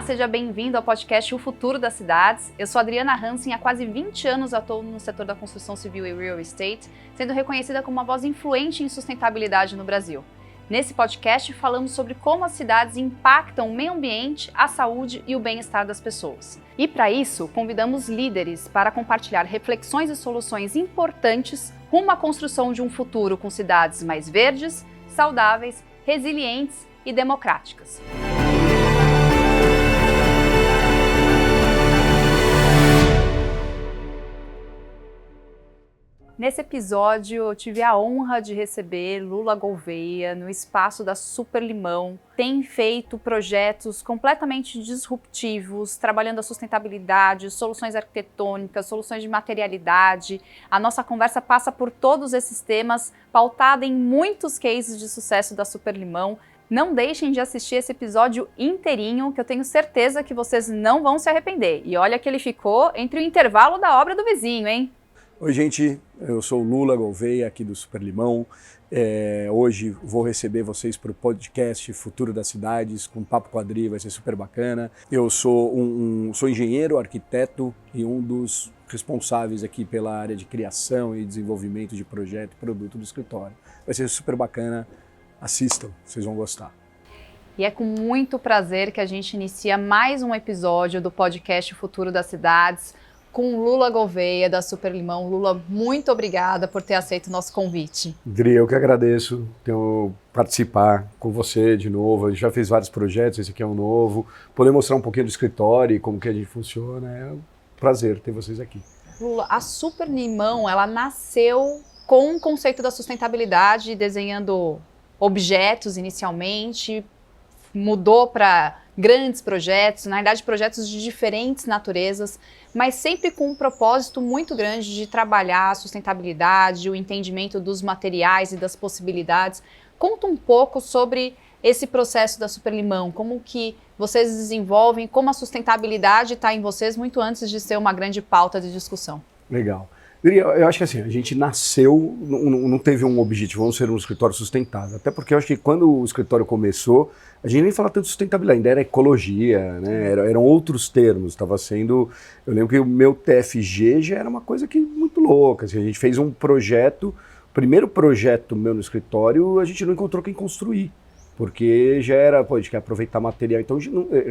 seja bem-vindo ao podcast O Futuro das Cidades. Eu sou Adriana Hansen, há quase 20 anos atuo no setor da construção civil e real estate, sendo reconhecida como uma voz influente em sustentabilidade no Brasil. Nesse podcast falamos sobre como as cidades impactam o meio ambiente, a saúde e o bem-estar das pessoas. E para isso, convidamos líderes para compartilhar reflexões e soluções importantes rumo à construção de um futuro com cidades mais verdes, saudáveis, resilientes e democráticas. Nesse episódio, eu tive a honra de receber Lula Gouveia no espaço da Super Limão. Tem feito projetos completamente disruptivos, trabalhando a sustentabilidade, soluções arquitetônicas, soluções de materialidade. A nossa conversa passa por todos esses temas, pautada em muitos cases de sucesso da Super Limão. Não deixem de assistir esse episódio inteirinho, que eu tenho certeza que vocês não vão se arrepender. E olha que ele ficou entre o intervalo da obra do vizinho, hein? Oi, gente, eu sou o Lula Gouveia, aqui do Super Limão. Hoje vou receber vocês para o podcast Futuro das Cidades, com Papo Quadri, vai ser super bacana. Eu sou sou engenheiro, arquiteto e um dos responsáveis aqui pela área de criação e desenvolvimento de projeto e produto do escritório. Vai ser super bacana, assistam, vocês vão gostar. E é com muito prazer que a gente inicia mais um episódio do podcast Futuro das Cidades, com Lula Gouveia, da Super Limão. Lula, muito obrigada por ter aceito o nosso convite. Dri, eu que agradeço participar com você de novo. A gente já fez vários projetos, esse aqui é um novo. Poder mostrar um pouquinho do escritório e como que a gente funciona. É um prazer ter vocês aqui. Lula, a Super Limão, ela nasceu com o conceito da sustentabilidade, desenhando objetos inicialmente, mudou para grandes projetos, na verdade projetos de diferentes naturezas, mas sempre com um propósito muito grande de trabalhar a sustentabilidade, o entendimento dos materiais e das possibilidades. Conta um pouco sobre esse processo da Super Limão, como que vocês desenvolvem, como a sustentabilidade está em vocês muito antes de ser uma grande pauta de discussão. Legal. Eu acho que assim, a gente nasceu, não teve um objetivo, vamos ser um escritório sustentável. Até porque eu acho que quando o escritório começou, a gente nem falava tanto de sustentabilidade, ainda era ecologia, né? Eram outros termos. Estava sendo. Eu lembro que o meu TFG já era uma coisa que muito louca. Assim, a gente fez um projeto, o primeiro projeto meu no escritório, a gente não encontrou quem construir. Porque já era, a gente quer aproveitar material. Então,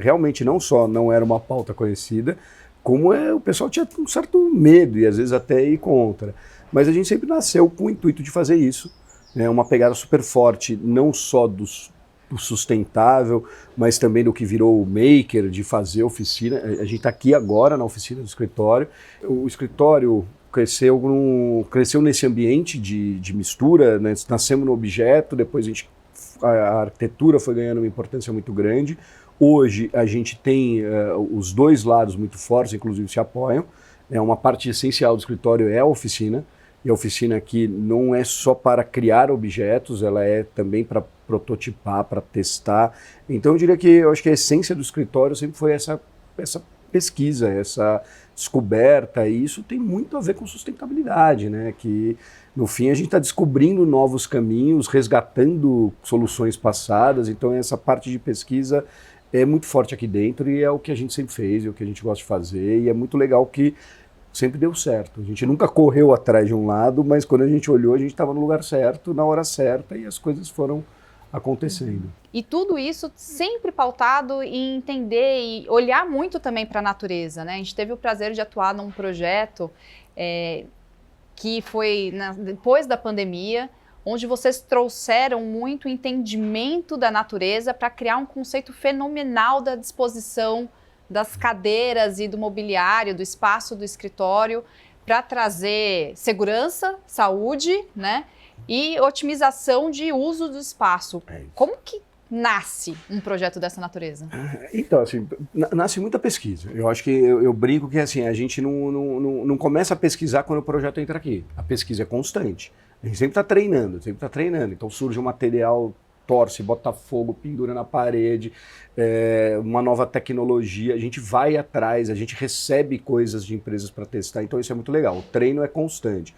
realmente, não só não era uma pauta conhecida, como o pessoal tinha um certo medo e às vezes até ir contra. Mas a gente sempre nasceu com o intuito de fazer isso, né? Uma pegada super forte, não só do sustentável, mas também do que virou o maker, de fazer oficina. A gente está aqui agora na oficina do escritório. O escritório cresceu nesse ambiente de mistura, né? Nascemos no objeto, depois a arquitetura foi ganhando uma importância muito grande. Hoje a gente tem os dois lados muito fortes, inclusive se apoiam. Uma parte essencial do escritório é a oficina, e a oficina aqui não é só para criar objetos, ela é também para prototipar, para testar. Então eu acho que a essência do escritório sempre foi essa pesquisa, essa descoberta, e isso tem muito a ver com sustentabilidade, né? Que no fim a gente está descobrindo novos caminhos, resgatando soluções passadas, então essa parte de pesquisa é muito forte aqui dentro e é o que a gente sempre fez, é o que a gente gosta de fazer, e é muito legal que sempre deu certo. A gente nunca correu atrás de um lado, mas quando a gente olhou, a gente estava no lugar certo, na hora certa, e as coisas foram acontecendo. E tudo isso sempre pautado em entender e olhar muito também para a natureza, né? A gente teve o prazer de atuar num projeto que foi depois da pandemia, onde vocês trouxeram muito entendimento da natureza para criar um conceito fenomenal da disposição das cadeiras e do mobiliário, do espaço do escritório, para trazer segurança, saúde, né, e otimização de uso do espaço. Como que nasce um projeto dessa natureza? Então, assim, nasce muita pesquisa. Eu acho que eu brinco que assim, a gente não começa a pesquisar quando o projeto entra aqui. A pesquisa é constante. A gente sempre está treinando, Então surge um material, torce, bota fogo, pendura na parede, uma nova tecnologia, a gente vai atrás, a gente recebe coisas de empresas para testar, então isso é muito legal. O treino é constante.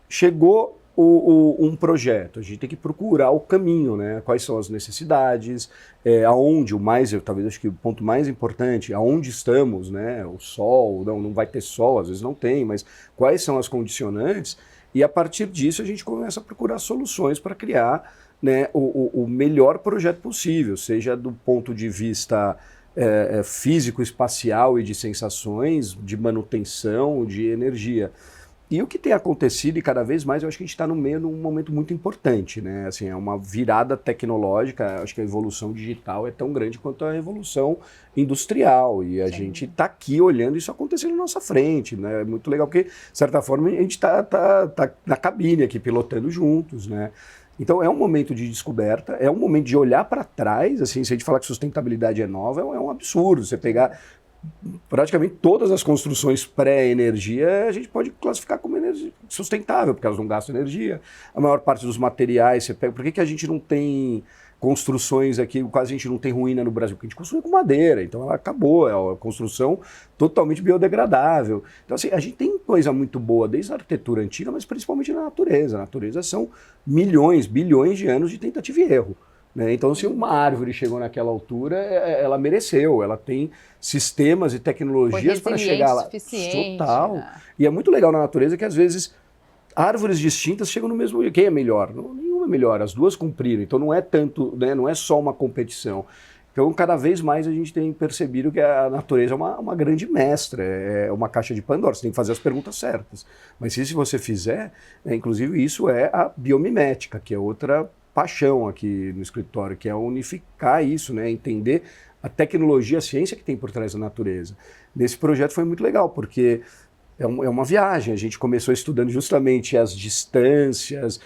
Chegou um projeto, a gente tem que procurar o caminho, né? Quais são as necessidades, aonde talvez acho que o ponto mais importante, aonde estamos, né? O sol, não vai ter sol, às vezes não tem, mas quais são as condicionantes, e a partir disso a gente começa a procurar soluções para criar, né, o melhor projeto possível, seja do ponto de vista físico, espacial e de sensações, de manutenção, de energia. E o que tem acontecido, e cada vez mais, eu acho que a gente está no meio de um momento muito importante, né? Assim, é uma virada tecnológica, acho que a evolução digital é tão grande quanto a revolução industrial, e a gente está aqui olhando isso acontecendo na nossa frente, né? É muito legal, porque, de certa forma, a gente está na cabine aqui, pilotando juntos, né? Então é um momento de descoberta, é um momento de olhar para trás, assim, se a gente falar que sustentabilidade é nova, é um absurdo, você pegar praticamente todas as construções pré-energia a gente pode classificar como energia sustentável, porque elas não gastam energia. A maior parte dos materiais, você pega, por que a gente não tem construções aqui, quase a gente não tem ruína no Brasil? Porque a gente construiu com madeira, então ela acabou, é uma construção totalmente biodegradável. Então assim, a gente tem coisa muito boa desde a arquitetura antiga, mas principalmente na natureza. A natureza são milhões, bilhões de anos de tentativa e erro. Né? Então, se uma árvore chegou naquela altura, ela mereceu, ela tem sistemas e tecnologias para chegar lá. Total. Né? E é muito legal na natureza que, às vezes, árvores distintas chegam no mesmo... Quem é melhor? Nenhuma é melhor, as duas cumpriram. Então, não é tanto, né? Não é só uma competição. Então, cada vez mais a gente tem percebido que a natureza é uma grande mestra, é uma caixa de Pandora, você tem que fazer as perguntas certas. Mas se você fizer, né, inclusive isso é a biomimética, que é outra paixão aqui no escritório, que é unificar isso, né, entender a tecnologia, a ciência que tem por trás da natureza. Nesse projeto foi muito legal, porque é uma viagem, a gente começou estudando justamente as distâncias,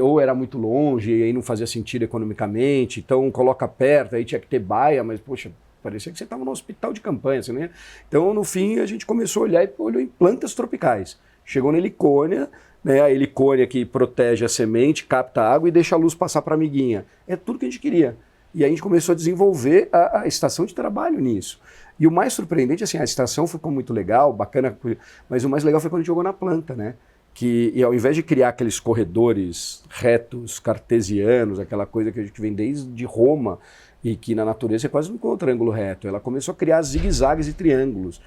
ou era muito longe, e aí não fazia sentido economicamente, então coloca perto, aí tinha que ter baia, mas poxa, parecia que você estava no hospital de campanha, assim, né? Então no fim a gente começou a olhar e olhou em plantas tropicais. Chegou na helicônia, né, a helicônia que protege a semente, capta água e deixa a luz passar para a amiguinha. É tudo que a gente queria. E aí a gente começou a desenvolver a estação de trabalho nisso. E o mais surpreendente, assim, a estação ficou muito legal, bacana, mas o mais legal foi quando a gente jogou na planta, né? E ao invés de criar aqueles corredores retos, cartesianos, aquela coisa que a gente vem desde Roma, e que na natureza você quase não encontra ângulo reto, ela começou a criar zigue-zagues e triângulos.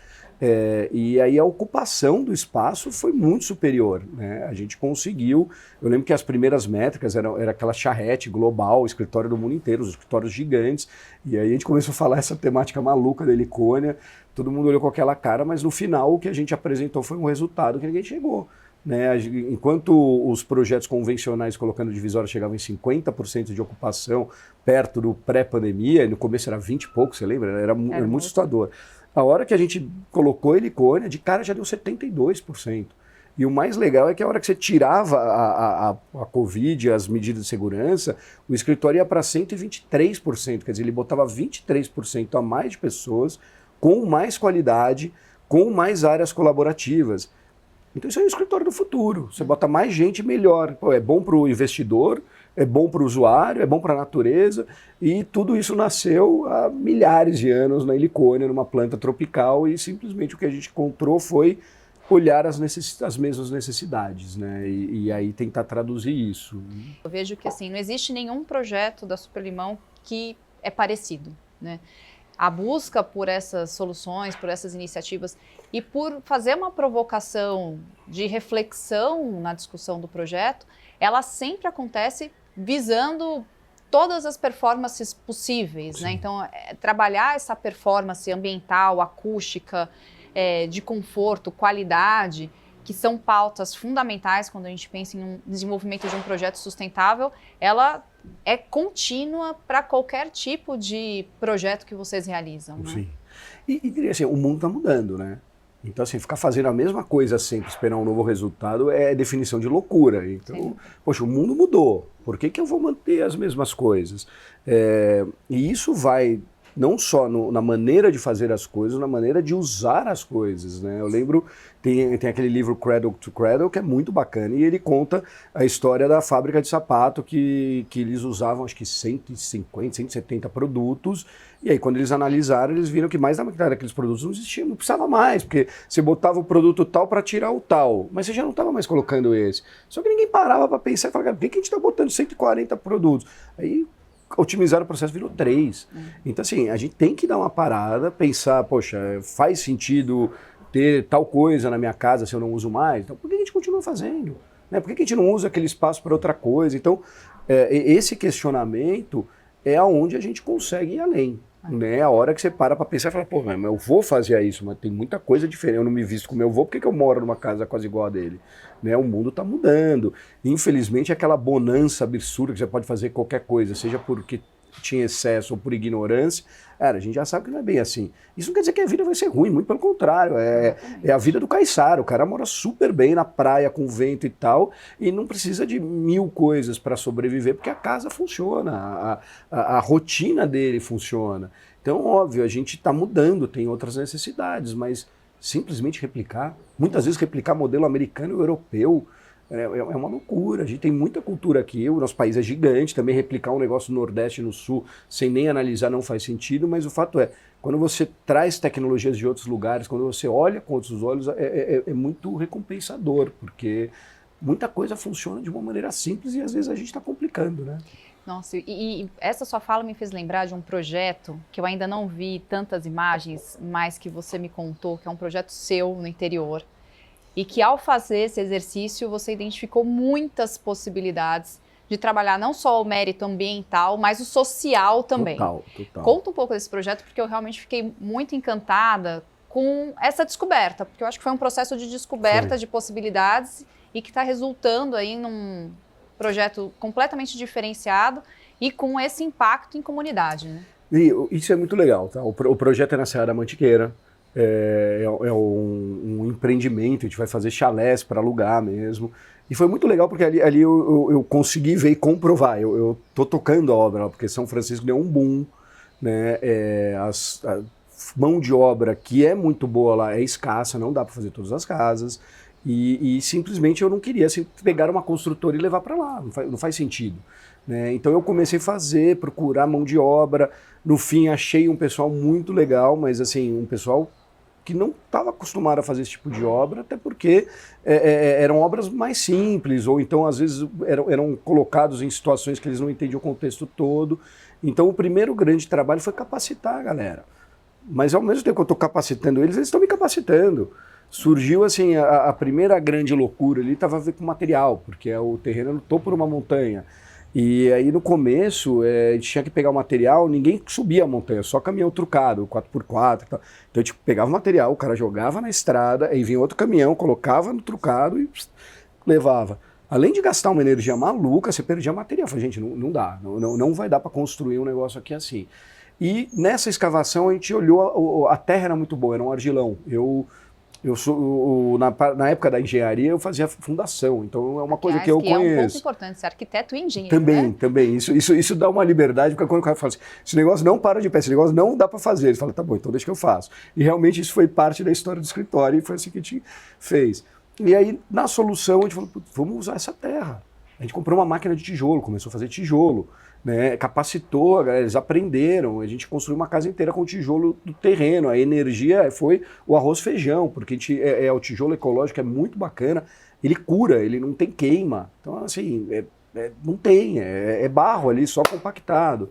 E aí a ocupação do espaço foi muito superior, né? A gente conseguiu, eu lembro que as primeiras métricas era aquela charrete global, o escritório do mundo inteiro, os escritórios gigantes, e aí a gente começou a falar essa temática maluca da helicônia, todo mundo olhou com aquela cara, mas no final o que a gente apresentou foi um resultado que ninguém chegou. Né? Enquanto os projetos convencionais colocando divisória chegavam em 50% de ocupação perto do pré-pandemia, no começo era 20 e pouco, você lembra? Era muito assustador. A hora que a gente colocou helicônia, de cara já deu 72%. E o mais legal é que a hora que você tirava a Covid, as medidas de segurança, o escritório ia para 123%, quer dizer, ele botava 23% a mais de pessoas, com mais qualidade, com mais áreas colaborativas. Então isso é o escritório do futuro, você bota mais gente melhor, é bom para o investidor, é bom para o usuário, é bom para a natureza, e tudo isso nasceu há milhares de anos na helicônia, numa planta tropical, e simplesmente o que a gente encontrou foi olhar as mesmas necessidades, né? E aí tentar traduzir isso. Eu vejo que assim, não existe nenhum projeto da Superlimão que é parecido, né? A busca por essas soluções, por essas iniciativas e por fazer uma provocação de reflexão na discussão do projeto, ela sempre acontece visando todas as performances possíveis, né? Então, trabalhar essa performance ambiental, acústica, de conforto, qualidade, que são pautas fundamentais quando a gente pensa em um desenvolvimento de um projeto sustentável, ela é contínua para qualquer tipo de projeto que vocês realizam. Né? Sim. E assim, o mundo está mudando, né? Então, assim, ficar fazendo a mesma coisa sempre, esperar um novo resultado, é definição de loucura. Então, poxa, o mundo mudou. Por que eu vou manter as mesmas coisas? E isso vai não só na maneira de fazer as coisas, na maneira de usar as coisas, né? Eu lembro, tem aquele livro Cradle to Cradle, que é muito bacana, e ele conta a história da fábrica de sapato que eles usavam, acho que 150, 170 produtos, e aí quando eles analisaram, eles viram que mais da metade daqueles produtos não existiam, não precisava mais, porque você botava o produto tal para tirar o tal, mas você já não estava mais colocando esse. Só que ninguém parava para pensar e falar, por que a gente está botando 140 produtos? Aí otimizar o processo virou 3. Então, assim, a gente tem que dar uma parada, pensar, poxa, faz sentido ter tal coisa na minha casa se eu não uso mais? Então, por que a gente continua fazendo? Né? Por que a gente não usa aquele espaço para outra coisa? Então, esse questionamento é aonde a gente consegue ir além. Né? A hora que você para pensar e fala, pô, mas eu vou fazer isso, mas tem muita coisa diferente, eu não me visto como eu vou, por que eu moro numa casa quase igual a dele? Né? O mundo está mudando. Infelizmente, aquela bonança absurda que você pode fazer qualquer coisa, seja porque tinha excesso ou por ignorância, a gente já sabe que não é bem assim. Isso não quer dizer que a vida vai ser ruim, muito pelo contrário, é a vida do caiçara, o cara mora super bem na praia, com vento e tal, e não precisa de 1000 coisas para sobreviver, porque a casa funciona, a rotina dele funciona. Então, óbvio, a gente está mudando, tem outras necessidades, mas simplesmente replicar, muitas vezes replicar modelo americano e europeu, é uma loucura. A gente tem muita cultura aqui, o nosso país é gigante, também replicar um negócio no Nordeste e no Sul sem nem analisar não faz sentido, mas o fato é, quando você traz tecnologias de outros lugares, quando você olha com outros olhos, é muito recompensador, porque muita coisa funciona de uma maneira simples e às vezes a gente está complicando, né? Nossa, e essa sua fala me fez lembrar de um projeto que eu ainda não vi tantas imagens, mas que você me contou, que é um projeto seu no interior, e que ao fazer esse exercício você identificou muitas possibilidades de trabalhar não só o mérito ambiental, mas o social também. Total. Conta um pouco desse projeto, porque eu realmente fiquei muito encantada com essa descoberta, porque eu acho que foi um processo de descoberta de possibilidades e que está resultando aí num projeto completamente diferenciado e com esse impacto em comunidade, né? E isso é muito legal, tá? O projeto é na Serra da Mantiqueira, é um empreendimento, a gente vai fazer chalés para alugar mesmo. E foi muito legal porque ali eu consegui ver e comprovar. Eu tô tocando a obra, porque São Francisco deu um boom, né? A mão de obra que é muito boa lá é escassa, não dá para fazer todas as casas. E simplesmente eu não queria pegar uma construtora e levar para lá, não faz sentido. Né? Então eu comecei a procurar mão de obra. No fim achei um pessoal muito legal, mas assim, um pessoal que não estava acostumado a fazer esse tipo de obra, até porque eram obras mais simples, ou então às vezes eram colocados em situações que eles não entendiam o contexto todo. Então o primeiro grande trabalho foi capacitar a galera. Mas ao mesmo tempo que eu estou capacitando eles estão me capacitando. Surgiu assim, a primeira grande loucura ali estava a ver com material, porque o terreno no topo de uma montanha. E aí no começo, a gente tinha que pegar o material, ninguém subia a montanha, só caminhão trucado, 4x4 e tal. Então a gente pegava o material, o cara jogava na estrada, aí vinha outro caminhão, colocava no trucado e levava. Além de gastar uma energia maluca, você perdia material. Eu falei, gente, não dá, não vai dar para construir um negócio aqui assim. E nessa escavação a gente olhou, a terra era muito boa, era um argilão. Na época da engenharia eu fazia fundação, então é uma coisa que eu conheço. É um ponto importante, ser arquiteto e engenheiro. Também. Isso dá uma liberdade, porque quando o cara fala assim, esse negócio não para de pé, esse negócio não dá para fazer. Ele fala, tá bom, então deixa que eu faço. E realmente isso foi parte da história do escritório e foi assim que a gente fez. E aí, na solução, a gente falou, vamos usar essa terra. A gente comprou uma máquina de tijolo, começou a fazer tijolo. Né, capacitou, eles aprenderam, a gente construiu uma casa inteira com tijolo do terreno, a energia foi o arroz feijão, porque o tijolo ecológico é muito bacana, ele cura, ele não tem queima, então assim, não tem, é barro ali, só compactado.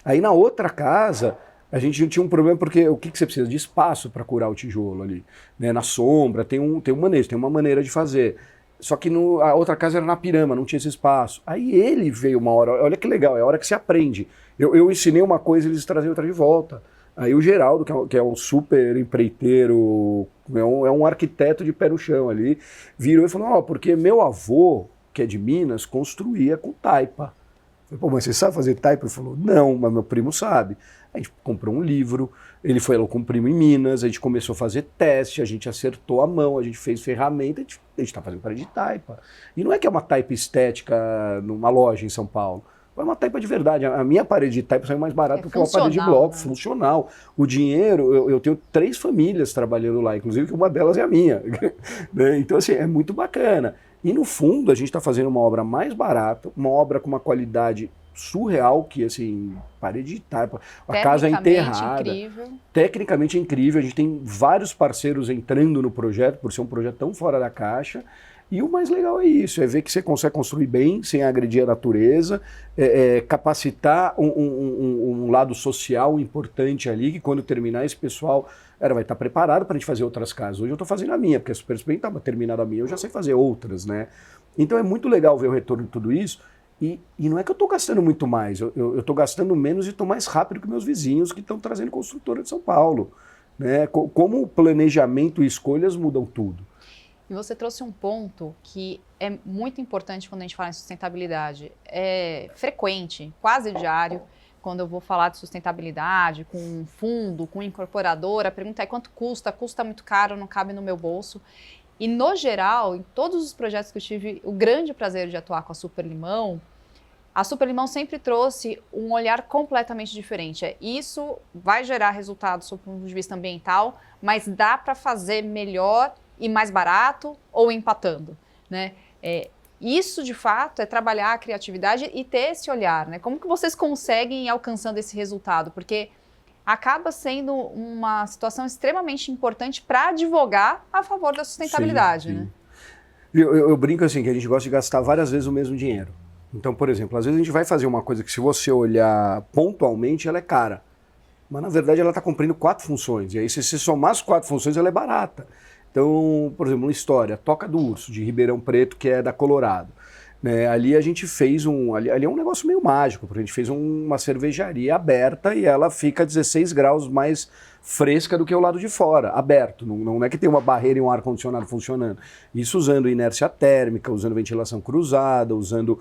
Aí na outra casa, a gente tinha um problema, porque o que você precisa? De espaço para curar o tijolo ali, né, na sombra, tem um manejo, tem uma maneira de fazer. Só que a outra casa era na Pirama, não tinha esse espaço. Aí ele veio uma hora, olha que legal, é a hora que se aprende. Eu ensinei uma coisa, eles traziam outra de volta. Aí o Geraldo, que é um super empreiteiro, é um arquiteto de pé no chão ali, virou e falou, porque meu avô, que é de Minas, construía com taipa. Eu falei, pô, mas você sabe fazer taipa? Ele falou, não, mas meu primo sabe. A gente comprou um livro, ele foi lá com o primo em Minas, a gente começou a fazer teste, a gente acertou a mão, a gente fez ferramenta, a gente está fazendo parede de taipa. E não é que é uma taipa estética numa loja em São Paulo. Põe uma taipa de verdade. A minha parede de taipa saiu mais barata do que uma parede de bloco, né? funcional. O dinheiro, eu tenho 3 famílias trabalhando lá, inclusive que uma delas é a minha. Né? Então, assim, é muito bacana. E no fundo, a gente está fazendo uma obra mais barata, uma obra com uma qualidade surreal, que assim, parede de taipa, a casa é enterrada. Incrível. Tecnicamente é incrível. A gente tem vários parceiros entrando no projeto, por ser um projeto tão fora da caixa. E o mais legal é isso, é ver que você consegue construir bem, sem agredir a natureza, capacitar um lado social importante ali, que quando terminar esse pessoal vai estar preparado para a gente fazer outras casas. Hoje eu estou fazendo a minha, porque a Super Bem estava terminada a minha, eu já sei fazer outras, né? Então é muito legal ver o retorno de tudo isso, e não é que eu estou gastando muito mais, eu estou gastando menos e estou mais rápido que meus vizinhos que estão trazendo construtora de São Paulo. Né? Como o planejamento e escolhas mudam tudo. E você trouxe um ponto que é muito importante quando a gente fala em sustentabilidade. É frequente, quase diário, quando eu vou falar de sustentabilidade com um fundo, com um incorporador, a pergunta é quanto custa? Custa muito caro, não cabe no meu bolso. E no geral, em todos os projetos que eu tive o grande prazer de atuar com a Super Limão, a Super Limão sempre trouxe um olhar completamente diferente. Isso vai gerar resultados do ponto de vista ambiental, mas dá para fazer melhor e mais barato ou empatando, né? Isso, de fato, é trabalhar a criatividade e ter esse olhar, né? Como que vocês conseguem ir alcançando esse resultado? Porque acaba sendo uma situação extremamente importante para advogar a favor da sustentabilidade, sim, sim. Né? Eu brinco assim, que a gente gosta de gastar várias vezes o mesmo dinheiro. Então, por exemplo, às vezes a gente vai fazer uma coisa que, se você olhar pontualmente, ela é cara. Mas, na verdade, ela está cumprindo 4 funções. E aí, se você somar as 4 funções, ela é barata. Então, por exemplo, uma história, Toca do Urso, de Ribeirão Preto, que é da Colorado. Né? Ali a gente fez ali é um negócio meio mágico, porque a gente fez uma cervejaria aberta e ela fica a 16 graus mais fresca do que o lado de fora, aberto. Não é que tem uma barreira e um ar-condicionado funcionando. Isso usando inércia térmica, usando ventilação cruzada, usando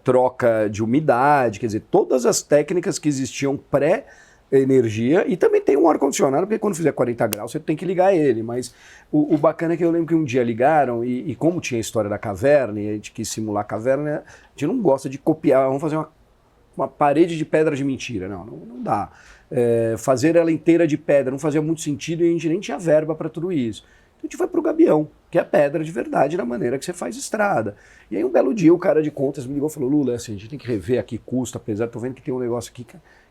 troca de umidade, quer dizer, todas as técnicas que existiam pré-energia, e também tem um ar-condicionado, porque quando fizer 40 graus você tem que ligar ele, mas o bacana é que eu lembro que um dia ligaram, e como tinha a história da caverna, e a gente quis simular a caverna, a gente não gosta de copiar, vamos fazer uma parede de pedra de mentira, não dá. Fazer ela inteira de pedra não fazia muito sentido e a gente nem tinha verba para tudo isso. Então a gente foi pro gabião, que é a pedra de verdade, da maneira que você faz estrada. E aí um belo dia o cara de contas me ligou e falou: Lula, assim, a gente tem que rever aqui custo, apesar, tô vendo que tem um negócio aqui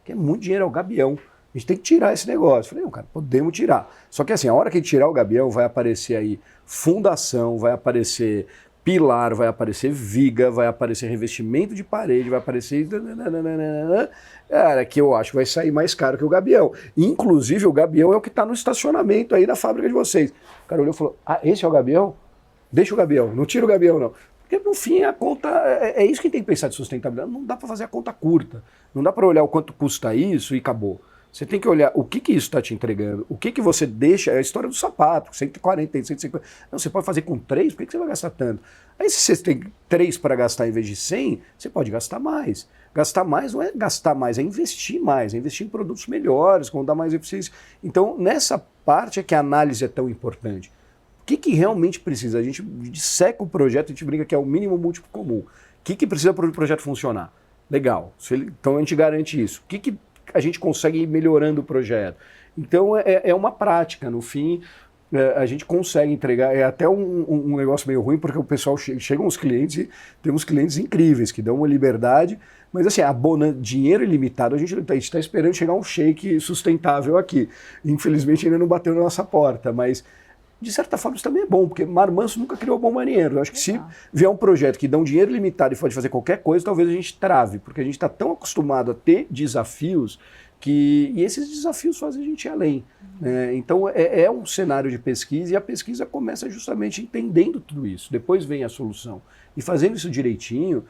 que é muito dinheiro, é o gabião. A gente tem que tirar esse negócio. Eu falei, não, cara, podemos tirar. Só que assim, a hora que tirar o gabião, vai aparecer aí fundação, vai aparecer pilar, vai aparecer viga, vai aparecer revestimento de parede, vai aparecer... Cara, que eu acho que vai sair mais caro que o gabião. Inclusive, o gabião é o que está no estacionamento aí da fábrica de vocês. O cara olhou e falou, esse é o gabião? Deixa o gabião, não tira o gabião não. Porque no fim a conta, é isso que tem que pensar de sustentabilidade. Não dá para fazer a conta curta. Não dá para olhar o quanto custa isso e acabou. Você tem que olhar o que isso está te entregando, o que você deixa, é a história do sapato, 140, 150, não, você pode fazer com 3, por que você vai gastar tanto? Aí se você tem 3 para gastar em vez de 100, você pode gastar mais. Gastar mais não é gastar mais, é investir em produtos melhores, com dar mais eficiência. Então, nessa parte é que a análise é tão importante. O que realmente precisa? A gente disseca o projeto, a gente brinca que é o mínimo múltiplo comum. O que precisa para o projeto funcionar? Legal, então a gente garante isso. O que a gente consegue ir melhorando o projeto? Então é uma prática, no fim a gente consegue entregar, é até um negócio meio ruim, porque o pessoal chegam os clientes e temos clientes incríveis, que dão uma liberdade, mas assim, dinheiro ilimitado, a gente está esperando chegar um shake sustentável aqui. Infelizmente ainda não bateu na nossa porta, mas de certa forma isso também é bom, porque Mar Manso nunca criou bom marinheiro. Eu acho que se vier um projeto que dá um dinheiro limitado e pode fazer qualquer coisa, talvez a gente trave, porque a gente está tão acostumado a ter desafios e esses desafios fazem a gente ir além. Né? Então é um cenário de pesquisa, e a pesquisa começa justamente entendendo tudo isso. Depois vem a solução. E fazendo isso direitinho,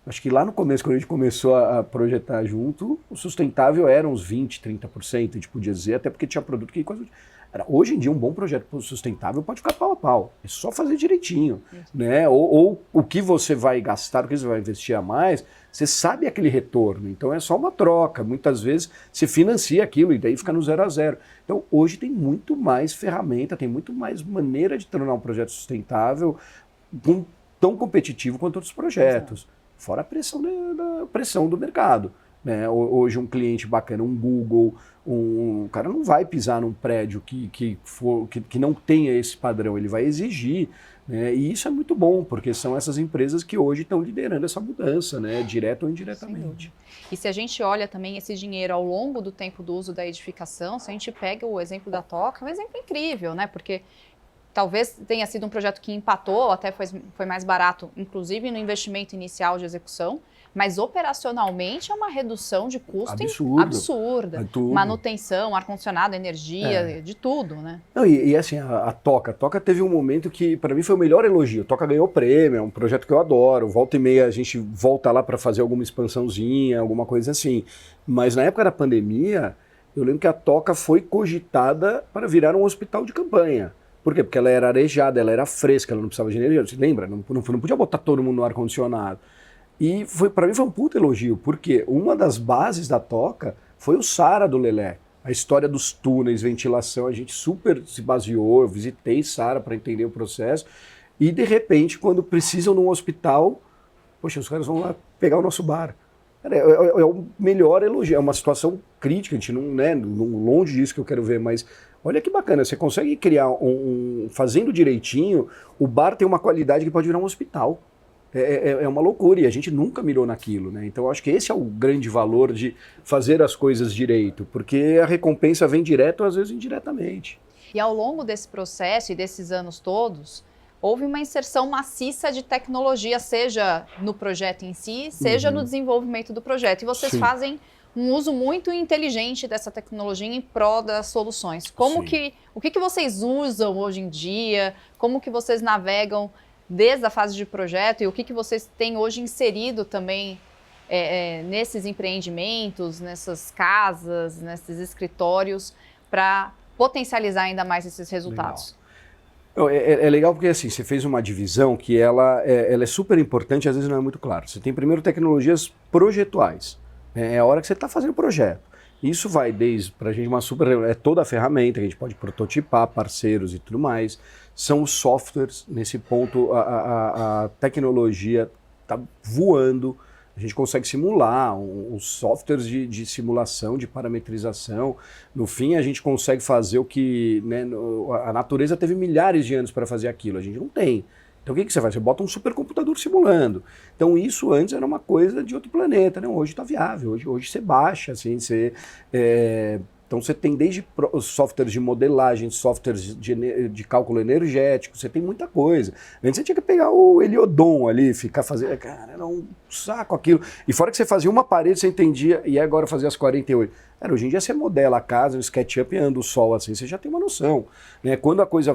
acho que lá no começo, quando a gente começou a projetar junto, o sustentável era uns 20%, 30%, a gente podia dizer, até porque tinha produto que quase... Hoje em dia, um bom projeto sustentável pode ficar pau a pau. É só fazer direitinho. Né? Ou o que você vai gastar, o que você vai investir a mais, você sabe aquele retorno. Então é só uma troca. Muitas vezes você financia aquilo e daí fica no 0 a 0. Então hoje tem muito mais ferramenta, tem muito mais maneira de tornar um projeto sustentável tão competitivo quanto outros projetos. fora a pressão da pressão do mercado. Né? Hoje um cliente bacana, um Google, o cara não vai pisar num prédio que não tenha esse padrão, ele vai exigir. Né? E isso é muito bom, porque são essas empresas que hoje estão liderando essa mudança, né? Direto ou indiretamente. E se a gente olha também esse dinheiro ao longo do tempo do uso da edificação, se a gente pega o exemplo da Toca, é um exemplo incrível, né? Porque talvez tenha sido um projeto que empatou, até foi mais barato, inclusive no investimento inicial de execução, mas operacionalmente é uma redução de custo absurda. Manutenção, ar-condicionado, energia, de tudo, né? Não, e assim, a Toca teve um momento que para mim foi o melhor elogio. A Toca ganhou prêmio, é um projeto que eu adoro. Volta e meia a gente volta lá para fazer alguma expansãozinha, alguma coisa assim. Mas na época da pandemia, eu lembro que a Toca foi cogitada para virar um hospital de campanha. Por quê? Porque ela era arejada, ela era fresca, ela não precisava de energia. Você lembra? Não podia botar todo mundo no ar-condicionado. E para mim foi um puta elogio, porque uma das bases da Toca foi o Sara do Lelé. A história dos túneis, ventilação, a gente super se baseou, eu visitei Sara para entender o processo. E de repente, quando precisam de um hospital, poxa, os caras vão lá pegar o nosso bar. É o melhor elogio, é uma situação crítica, a gente não, né, longe disso que eu quero ver, mas olha que bacana, você consegue criar fazendo direitinho, o bar tem uma qualidade que pode virar um hospital. É uma loucura e a gente nunca mirou naquilo, né? Então eu acho que esse é o grande valor de fazer as coisas direito, porque a recompensa vem direto ou às vezes indiretamente. E ao longo desse processo e desses anos todos, houve uma inserção maciça de tecnologia, seja no projeto em si, seja no desenvolvimento do projeto. E vocês fazem um uso muito inteligente dessa tecnologia em prol das soluções. O que vocês usam hoje em dia? Como que vocês navegam desde a fase de projeto e o que vocês têm hoje inserido também nesses empreendimentos, nessas casas, nesses escritórios, para potencializar ainda mais esses resultados? Legal. É legal porque assim, você fez uma divisão que ela é super importante, às vezes não é muito claro. Você tem primeiro tecnologias projetuais, é a hora que você está fazendo o projeto. Isso vai desde, para a gente, toda a ferramenta que a gente pode prototipar, parceiros e tudo mais. São os softwares, nesse ponto a tecnologia está voando, a gente consegue simular os softwares de simulação, de parametrização. No fim, a gente consegue fazer o que, né, a natureza teve milhares de anos para fazer aquilo, a gente não tem. Então o que você faz? Você bota um supercomputador simulando. Então isso antes era uma coisa de outro planeta, né? Hoje está viável, hoje você baixa, assim, então você tem desde softwares de modelagem, softwares de cálculo energético, você tem muita coisa. Antes você tinha que pegar o Heliodon ali, ficar fazendo, cara, era um saco aquilo. E fora que você fazia uma parede, você entendia, e agora fazer as 48. Hoje em dia você modela a casa, o SketchUp anda o sol assim, você já tem uma noção. Né? Quando a coisa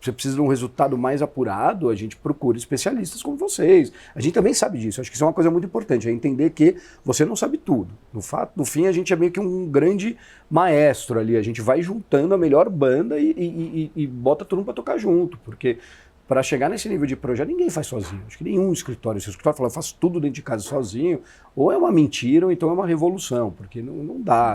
você precisa de um resultado mais apurado, a gente procura especialistas como vocês. A gente também sabe disso. Acho que isso é uma coisa muito importante, é entender que você não sabe tudo. No fim, a gente é meio que um grande maestro ali. A gente vai juntando a melhor banda e bota todo mundo para tocar junto. Porque para chegar nesse nível de projeto, ninguém faz sozinho. Acho que nenhum escritório. Se o escritório falar, eu faço tudo dentro de casa sozinho, ou é uma mentira, ou então é uma revolução, porque não dá.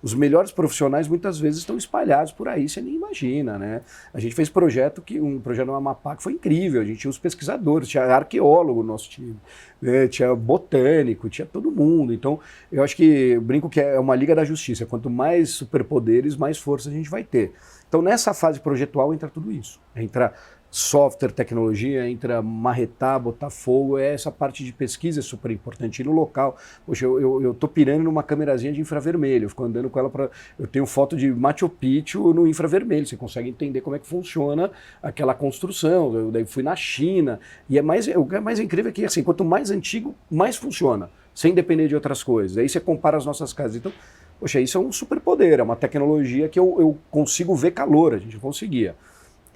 Os melhores profissionais muitas vezes estão espalhados por aí, você nem imagina, né? A gente fez um projeto no Amapá que foi incrível, a gente tinha os pesquisadores, tinha arqueólogo no nosso time, né? Tinha botânico, tinha todo mundo. Então, eu acho que, eu brinco que é uma liga da justiça, quanto mais superpoderes, mais força a gente vai ter. Então, nessa fase projetual entra tudo isso, entra software, tecnologia, entra marretar, botar fogo, essa parte de pesquisa é super importante. E no local, poxa, eu tô pirando numa câmerazinha de infravermelho, eu fico andando com ela eu tenho foto de Machu Picchu no infravermelho, você consegue entender como é que funciona aquela construção. Eu daí fui na China, e o que é mais incrível é que assim, quanto mais antigo, mais funciona, sem depender de outras coisas. Aí você compara as nossas casas. Então, poxa, isso é um superpoder, é uma tecnologia que eu consigo ver calor, a gente conseguia.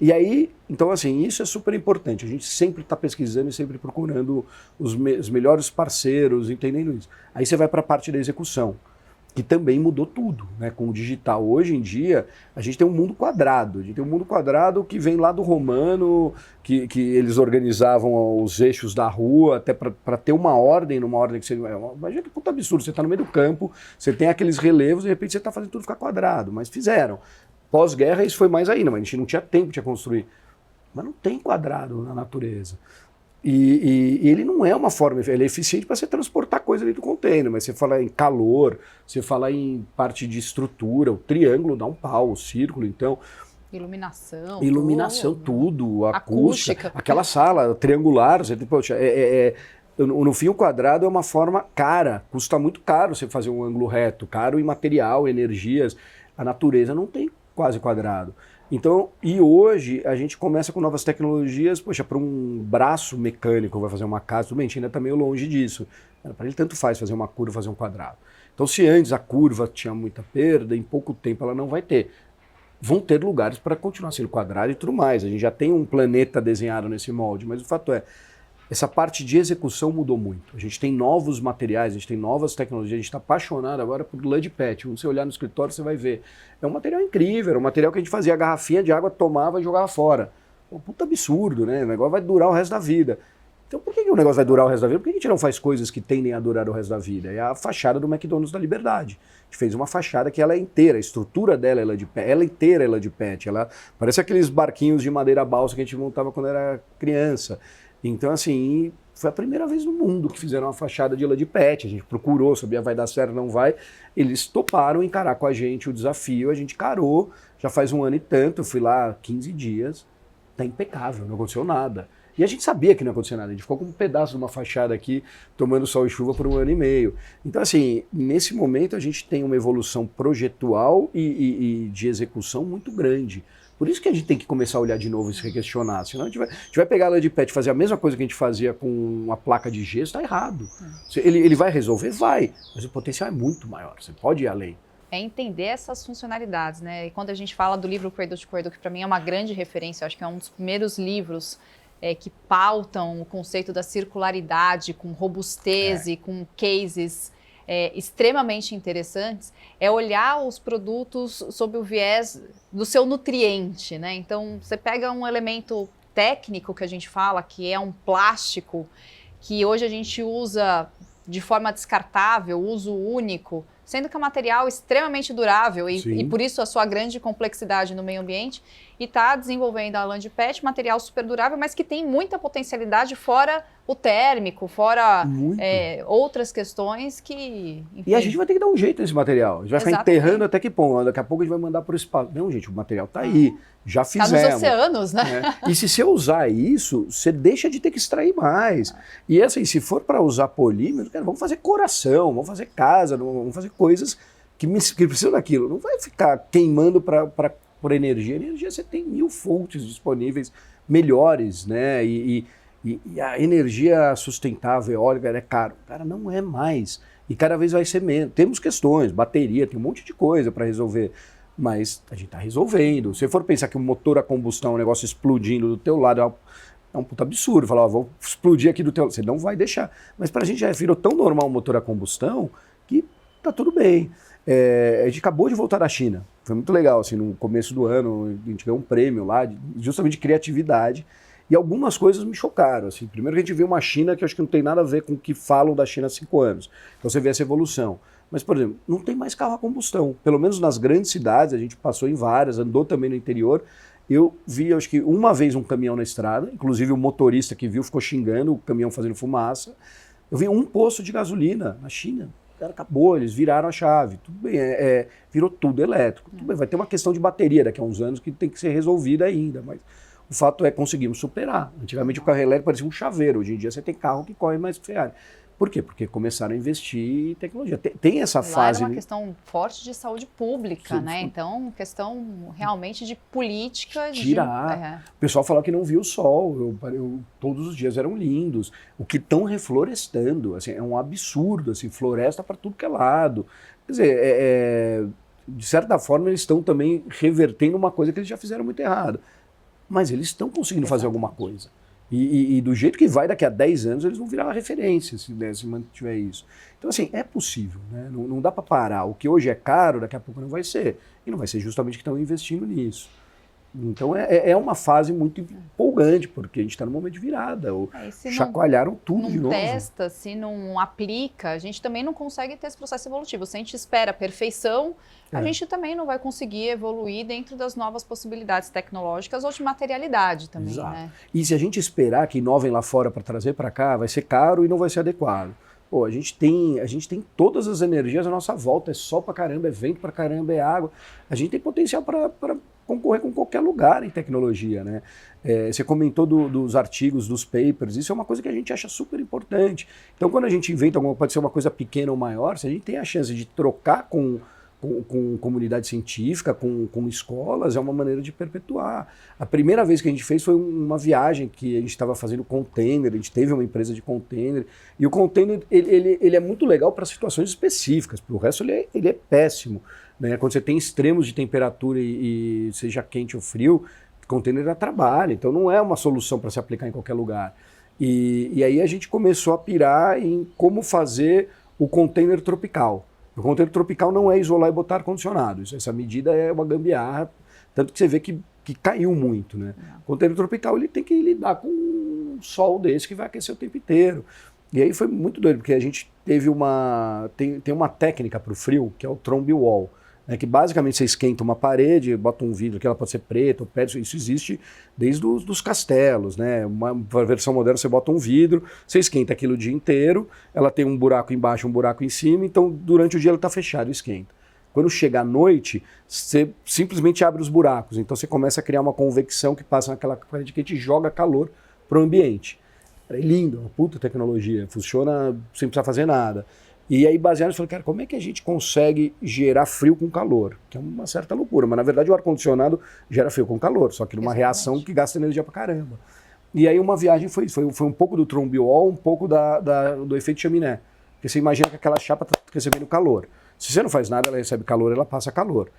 E aí, então assim, isso é super importante, a gente sempre está pesquisando e sempre procurando os melhores parceiros, entendendo isso. Aí você vai para a parte da execução, que também mudou tudo, né? Com o digital, hoje em dia, a gente tem um mundo quadrado, que vem lá do romano, que eles organizavam os eixos da rua, até para ter uma ordem, numa ordem que você... Imagina que puta absurdo, você está no meio do campo, você tem aqueles relevos, de repente você está fazendo tudo ficar quadrado, mas fizeram. Pós-guerra isso foi mais ainda, mas a gente não tinha tempo de construir. Mas não tem quadrado na natureza. E ele não é uma forma, ele é eficiente para você transportar coisa ali do container, mas você fala em calor, você fala em parte de estrutura, o triângulo dá um pau, o círculo, então... Iluminação, tudo, acústica. Aquela sala triangular, você, poxa, no fim o quadrado é uma forma cara, custa muito caro você fazer um ângulo reto, caro em material, energias, a natureza não tem quase quadrado. Então, e hoje a gente começa com novas tecnologias, poxa, para um braço mecânico vai fazer uma casa, tudo bem, a gente ainda está meio longe disso. Para ele tanto faz fazer uma curva, fazer um quadrado. Então, se antes a curva tinha muita perda, em pouco tempo ela não vai ter. Vão ter lugares para continuar sendo quadrado e tudo mais. A gente já tem um planeta desenhado nesse molde, mas o fato é, essa parte de execução mudou muito. A gente tem novos materiais, a gente tem novas tecnologias, a gente está apaixonado agora por LUDPET. Quando você olhar no escritório, você vai ver. É um material incrível, era um material que a gente fazia a garrafinha de água, tomava e jogava fora. Um puta absurdo, né? O negócio vai durar o resto da vida. Então por que o negócio vai durar o resto da vida? Por que a gente não faz coisas que tendem a durar o resto da vida? É a fachada do McDonald's da Liberdade. A gente fez uma fachada que ela é inteira, a estrutura dela é LUDPET, ela inteira é LUDPET. Ela parece aqueles barquinhos de madeira balsa que a gente montava quando era criança. Então, assim, foi a primeira vez no mundo que fizeram uma fachada de LUDPET. A gente procurou, sabia vai dar certo, não vai. Eles toparam encarar com a gente o desafio, a gente encarou. Já faz 1 ano e tanto, eu fui lá 15 dias, tá impecável, não aconteceu nada. E a gente sabia que não ia acontecer nada, a gente ficou com um pedaço de uma fachada aqui, tomando sol e chuva por 1 ano e meio. Então, assim, nesse momento a gente tem uma evolução projetual e de execução muito grande. Por isso que a gente tem que começar a olhar de novo e se questionar. Senão a gente vai pegar a LUDPET e fazer a mesma coisa que a gente fazia com uma placa de gesso, está errado. Ele vai resolver? Vai. Mas o potencial é muito maior, você pode ir além. É entender essas funcionalidades, né? E quando a gente fala do livro Cradle to Cradle, que para mim é uma grande referência, eu acho que é um dos primeiros livros que pautam o conceito da circularidade, com robustez e com cases extremamente interessantes, é olhar os produtos sob o viés do seu nutriente, né? Então, você pega um elemento técnico que a gente fala, que é um plástico, que hoje a gente usa de forma descartável, uso único, sendo que é um material extremamente durável e por isso a sua grande complexidade no meio ambiente, e está desenvolvendo a LUDPET, material super durável, mas que tem muita potencialidade fora o térmico, fora outras questões que... Enfim. E a gente vai ter que dar um jeito nesse material, a gente vai ficar enterrando até que ponto, daqui a pouco a gente vai mandar para o espaço. Não, gente, o material está aí, já fizemos. Está nos oceanos, né? E se você usar isso, você deixa de ter que extrair mais. E assim, se for para usar polímero, cara, vamos fazer coração, vamos fazer casa, vamos fazer coisas que precisam daquilo. Não vai ficar queimando por energia. Energia você tem 1000 fontes disponíveis melhores, né? E a energia sustentável, eólica, é caro. Cara, não é mais. E cada vez vai ser menos. Temos questões, bateria, tem um monte de coisa para resolver. Mas a gente está resolvendo. Se você for pensar que um motor a combustão, um negócio explodindo do teu lado, é um puta absurdo. Falar, vou explodir aqui do teu lado. Você não vai deixar. Mas para a gente já virou tão normal um motor a combustão que tá tudo bem. A gente acabou de voltar da China. Foi muito legal, assim, no começo do ano, a gente ganhou um prêmio lá, justamente de criatividade. E algumas coisas me chocaram. Assim. Primeiro que a gente viu uma China que eu acho que não tem nada a ver com o que falam da China há 5 anos. Então você vê essa evolução. Mas, por exemplo, não tem mais carro a combustão. Pelo menos nas grandes cidades, a gente passou em várias, andou também no interior. Eu vi, acho que uma vez um caminhão na estrada, inclusive o motorista que viu ficou xingando o caminhão fazendo fumaça. Eu vi um posto de gasolina na China. Cara, acabou, eles viraram a chave. Tudo bem, virou tudo elétrico. Tudo bem, vai ter uma questão de bateria daqui a uns anos que tem que ser resolvida ainda, mas o fato é que conseguimos superar. Antigamente o carro elétrico parecia um chaveiro, hoje em dia você tem carro que corre mais que Ferrari. Por quê? Porque começaram a investir em tecnologia. Tem essa fase... Era uma questão forte de saúde pública, né? Então, questão realmente de política... Tirar. O pessoal falava que não via o sol. Todos os dias eram lindos. O que estão reflorestando, assim, é um absurdo, assim, floresta para tudo que é lado. Quer dizer, de certa forma, eles estão também revertendo uma coisa que eles já fizeram muito errado. Mas eles estão conseguindo fazer alguma coisa. E do jeito que vai, daqui a 10 anos, eles vão virar uma referência, se mantiver isso. Então, assim, é possível, né? Não dá para parar. O que hoje é caro, daqui a pouco não vai ser. E não vai ser justamente que estão investindo nisso. Então é uma fase muito empolgante, porque a gente está no momento de virada. Chacoalharam tudo de não novo. Testa, se não aplica, a gente também não consegue ter esse processo evolutivo. Se a gente espera a perfeição, a gente também não vai conseguir evoluir dentro das novas possibilidades tecnológicas ou de materialidade também. Exato. Né? E se a gente esperar que inovem lá fora para trazer para cá, vai ser caro e não vai ser adequado. Pô, a gente tem todas as energias à nossa volta, é sol pra caramba, é vento pra caramba, é água. A gente tem potencial para concorrer com qualquer lugar em tecnologia, né? Você comentou dos artigos, dos papers, isso é uma coisa que a gente acha super importante. Então, quando a gente inventa alguma, pode ser uma coisa pequena ou maior, se a gente tem a chance de trocar com comunidade científica, com escolas, é uma maneira de perpetuar. A primeira vez que a gente fez foi uma viagem que a gente estava fazendo container, a gente teve uma empresa de container, e o container ele é muito legal para situações específicas, para o resto ele é péssimo. Né? Quando você tem extremos de temperatura e seja quente ou frio, o container dá trabalho, então não é uma solução para se aplicar em qualquer lugar. E aí a gente começou a pirar em como fazer o container tropical. O container tropical não é isolar e botar ar-condicionado. Essa medida é uma gambiarra, tanto que você vê que caiu muito. Né? O container tropical ele tem que lidar com um sol desse que vai aquecer o tempo inteiro. E aí foi muito doido, porque a gente teve tem uma técnica para o frio, que é o Trombe Wall. Né, que basicamente você esquenta uma parede, bota um vidro que ela pode ser preto ou pedra, isso existe desde os castelos, né? Uma versão moderna você bota um vidro, você esquenta aquilo o dia inteiro, ela tem um buraco embaixo, um buraco em cima, então durante o dia ela está fechada e esquenta. Quando chega à noite, você simplesmente abre os buracos, então você começa a criar uma convecção que passa naquela parede quente e joga calor para o ambiente. É lindo, uma puta tecnologia, funciona sem precisar fazer nada. E aí, baseado nisso, eu falei, cara, como é que a gente consegue gerar frio com calor? Que é uma certa loucura, mas na verdade o ar-condicionado gera frio com calor, só que numa reação que gasta energia pra caramba. E aí uma viagem foi isso, foi um pouco do Trombe Wall, um pouco do efeito chaminé. Porque você imagina que aquela chapa está recebendo calor. Se você não faz nada, ela recebe calor, ela passa calor.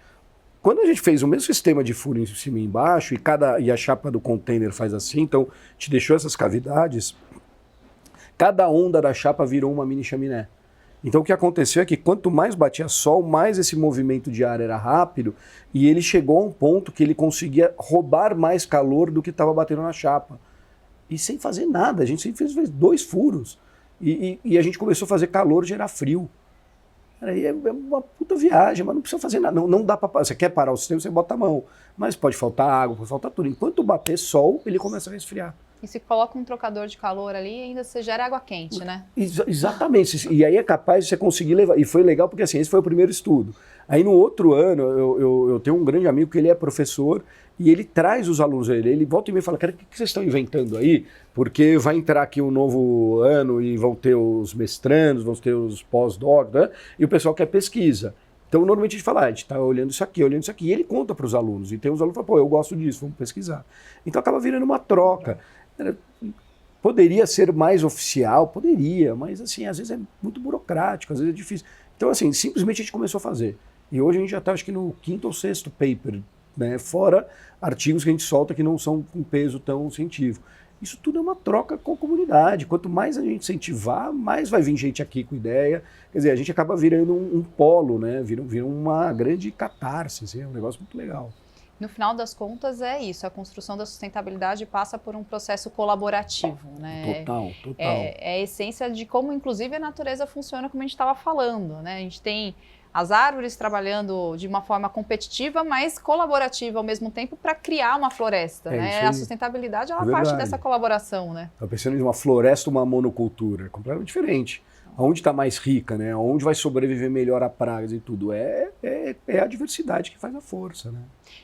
Quando a gente fez o mesmo sistema de furo em cima e embaixo, e a chapa do container faz assim, então te deixou essas cavidades, cada onda da chapa virou uma mini chaminé. Então o que aconteceu é que quanto mais batia sol, mais esse movimento de ar era rápido e ele chegou a um ponto que ele conseguia roubar mais calor do que estava batendo na chapa. E sem fazer nada, a gente sempre fez 2 furos. E a gente começou a fazer calor, gerar frio. Aí é uma puta viagem, mas não precisa fazer nada. Não dá para. Você quer parar o sistema, você bota a mão. Mas pode faltar água, pode faltar tudo. Enquanto bater sol, ele começa a resfriar. E se coloca um trocador de calor ali, ainda você gera água quente, né? Exatamente. E aí é capaz de você conseguir levar. E foi legal porque assim, esse foi o primeiro estudo. Aí no outro ano, eu tenho um grande amigo que ele é professor e ele traz os alunos dele. Ele volta e me fala, cara, o que vocês estão inventando aí? Porque vai entrar aqui um novo ano e vão ter os mestrandos, vão ter os pós-doc, né? E o pessoal quer pesquisa. Então, normalmente a gente fala, a gente está olhando isso aqui, e ele conta para os alunos. E tem os alunos que falam, pô, eu gosto disso, vamos pesquisar. Então acaba virando uma troca. Poderia ser mais oficial? Poderia, mas assim, às vezes é muito burocrático, às vezes é difícil. Então, assim, simplesmente a gente começou a fazer. E hoje a gente já está, acho que no 5º ou 6º paper, né? Fora artigos que a gente solta que não são com peso tão científico. Isso tudo é uma troca com a comunidade. Quanto mais a gente incentivar, mais vai vir gente aqui com ideia. Quer dizer, a gente acaba virando um polo, né? Vira uma grande catarse, assim, é um negócio muito legal. No final das contas é isso, a construção da sustentabilidade passa por um processo colaborativo, né? Total. É a essência de como, inclusive, a natureza funciona, como a gente estava falando, né? A gente tem as árvores trabalhando de uma forma competitiva, mas colaborativa ao mesmo tempo para criar uma floresta, né? A sustentabilidade ela parte dessa colaboração, né? Estou pensando em uma floresta, uma monocultura, completamente diferente. Onde está mais rica, né? Onde vai sobreviver melhor a pragas e tudo. É a diversidade que faz a força, né?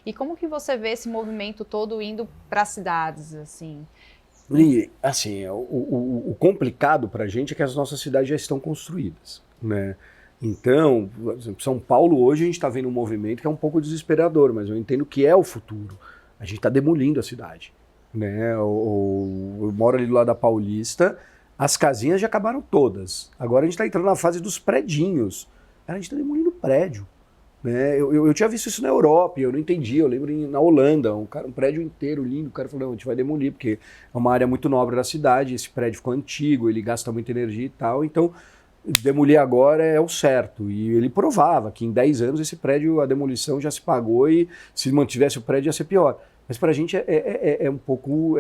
E como que você vê esse movimento todo indo para as cidades, assim? E, assim, o complicado para a gente é que as nossas cidades já estão construídas, né? Então, por exemplo, São Paulo hoje a gente está vendo um movimento que é um pouco desesperador, mas eu entendo que é o futuro. A gente está demolindo a cidade, né? Eu moro ali do lado da Paulista. As casinhas já acabaram todas. Agora a gente está entrando na fase dos predinhos. A gente está demolindo prédio. Né? Eu tinha visto isso na Europa e eu não entendi. Eu lembro na Holanda, um prédio inteiro lindo. O cara falou, não, a gente vai demolir, porque é uma área muito nobre da cidade. Esse prédio ficou antigo, ele gasta muita energia e tal. Então, demolir agora é o certo. E ele provava que em 10 anos esse prédio, a demolição já se pagou e se mantivesse o prédio ia ser pior. Mas para a gente um pouco,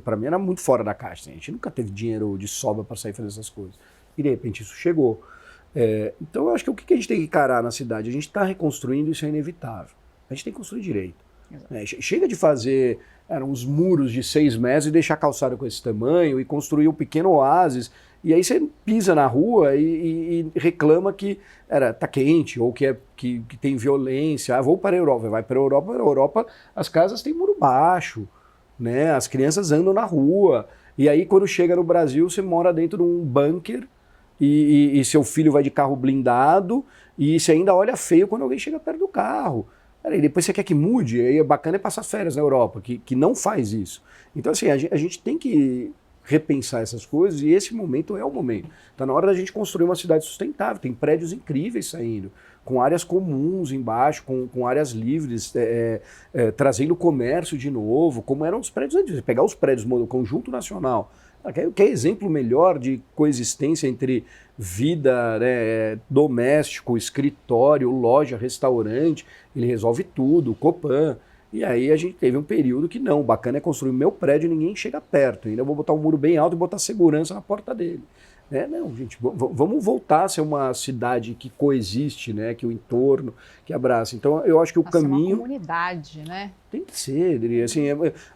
para mim era muito fora da caixa. Assim. A gente nunca teve dinheiro de sobra para sair fazer essas coisas. E de repente isso chegou. Então eu acho que o que a gente tem que encarar na cidade? A gente está reconstruindo, isso é inevitável. A gente tem que construir direito. Chega de fazer uns muros de 6 metros e deixar a calçada com esse tamanho e construir um pequeno oásis. E aí você pisa na rua e reclama que tá quente ou que tem violência. Vou para a Europa. Vai para a Europa. Na Europa as casas têm muro baixo, né? As crianças andam na rua. E aí quando chega no Brasil você mora dentro de um bunker e seu filho vai de carro blindado e você ainda olha feio quando alguém chega perto do carro. E depois você quer que mude, aí é bacana passar férias na Europa, que não faz isso. Então assim, a gente tem que repensar essas coisas e esse momento é o momento. Está na hora da gente construir uma cidade sustentável, tem prédios incríveis saindo, com áreas comuns embaixo, com áreas livres, trazendo comércio de novo, como eram os prédios antes. Pegar os prédios do Conjunto Nacional, que é exemplo melhor de coexistência entre vida, né, doméstico, escritório, loja, restaurante, ele resolve tudo, Copan. E aí a gente teve um período que não, o bacana é construir o meu prédio e ninguém chega perto. Ainda vou botar um muro bem alto e botar segurança na porta dele. Não, gente, vamos voltar a ser uma cidade que coexiste, né? Que o entorno, que abraça. Então eu acho que o caminho... uma comunidade, né? Tem que ser, diria assim,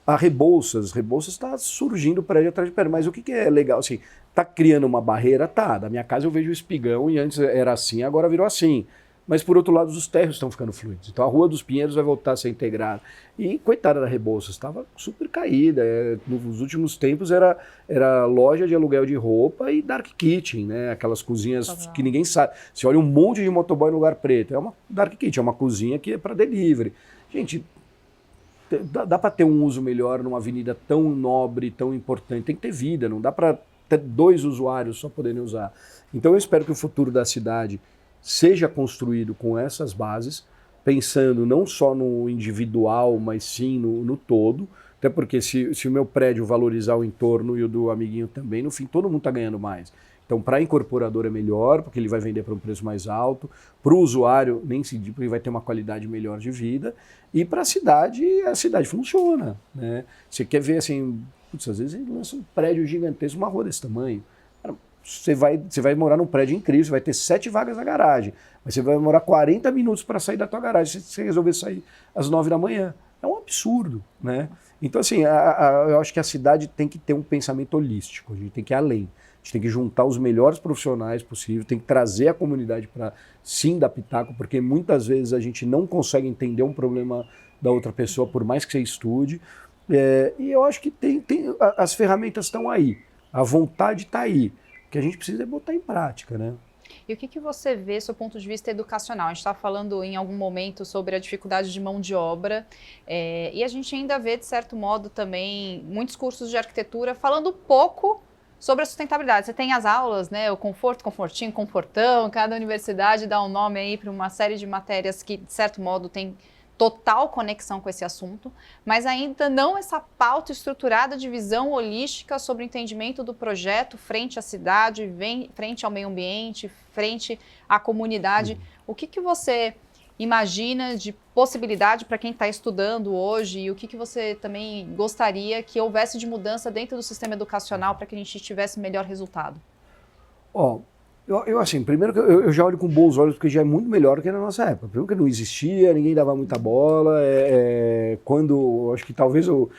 a Rebouças está surgindo prédio atrás de prédio, mas o que é legal, assim, tá criando uma barreira? Tá, da minha casa eu vejo o espigão e antes era assim, agora virou assim. Mas, por outro lado, os térreos estão ficando fluidos. Então, a Rua dos Pinheiros vai voltar a ser integrada. E, coitada da Rebouças, estava super caída. Nos últimos tempos, era loja de aluguel de roupa e dark kitchen, né? Aquelas cozinhas que ninguém sabe. Você olha um monte de motoboy no Lugar Preto. É uma dark kitchen, é uma cozinha que é para delivery. Gente, dá para ter um uso melhor numa avenida tão nobre, tão importante. Tem que ter vida, não dá para ter 2 usuários só poderem usar. Então, eu espero que o futuro da cidade seja construído com essas bases, pensando não só no individual, mas sim no todo, até porque se o meu prédio valorizar o entorno e o do amiguinho também, no fim todo mundo está ganhando mais. Então para a incorporadora é melhor, porque ele vai vender por um preço mais alto, para o usuário nem se diz, porque vai ter uma qualidade melhor de vida, e para a cidade funciona. Né? Você quer ver assim, às vezes ele lança um prédio gigantesco, uma rua desse tamanho, você vai morar num prédio incrível, você vai ter 7 vagas na garagem, mas você vai demorar 40 minutos para sair da tua garagem, se você resolver sair às 9 da manhã. É um absurdo, né? Então, assim, eu acho que a cidade tem que ter um pensamento holístico, a gente tem que ir além. A gente tem que juntar os melhores profissionais possível, tem que trazer a comunidade para sim dar pitaco, porque muitas vezes a gente não consegue entender um problema da outra pessoa, por mais que você estude. E eu acho que as ferramentas estão aí, a vontade está aí. O que a gente precisa é botar em prática, né? E o que você vê do seu ponto de vista educacional? A gente estava falando em algum momento sobre a dificuldade de mão de obra e a gente ainda vê, de certo modo, também muitos cursos de arquitetura falando pouco sobre a sustentabilidade. Você tem as aulas, né? O conforto, confortinho, confortão, cada universidade dá um nome aí para uma série de matérias que, de certo modo, tem total conexão com esse assunto, mas ainda não essa pauta estruturada de visão holística sobre o entendimento do projeto frente à cidade, frente ao meio ambiente, frente à comunidade. O que você imagina de possibilidade para quem está estudando hoje e o que você também gostaria que houvesse de mudança dentro do sistema educacional para que a gente tivesse melhor resultado? Eu assim, primeiro que eu já olho com bons olhos, porque já é muito melhor do que na nossa época. Primeiro que não existia, ninguém dava muita bola. Quando, acho que talvez o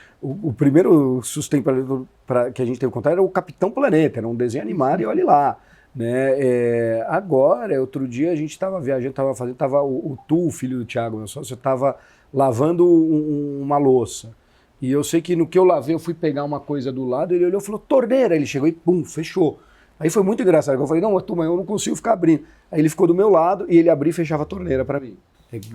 primeiro sustento que a gente teve contato era o Capitão Planeta, era um desenho animado e olhe lá. Né? Agora, outro dia a gente estava viajando, estava o Tu, filho do Thiago, meu sócio, estava lavando uma louça. E eu sei que no que eu lavei, eu fui pegar uma coisa do lado, ele olhou e falou, torneira. Ele chegou e pum, fechou. Aí foi muito engraçado, eu falei, não, turma, eu não consigo ficar abrindo. Aí ele ficou do meu lado e ele abria e fechava a torneira para mim.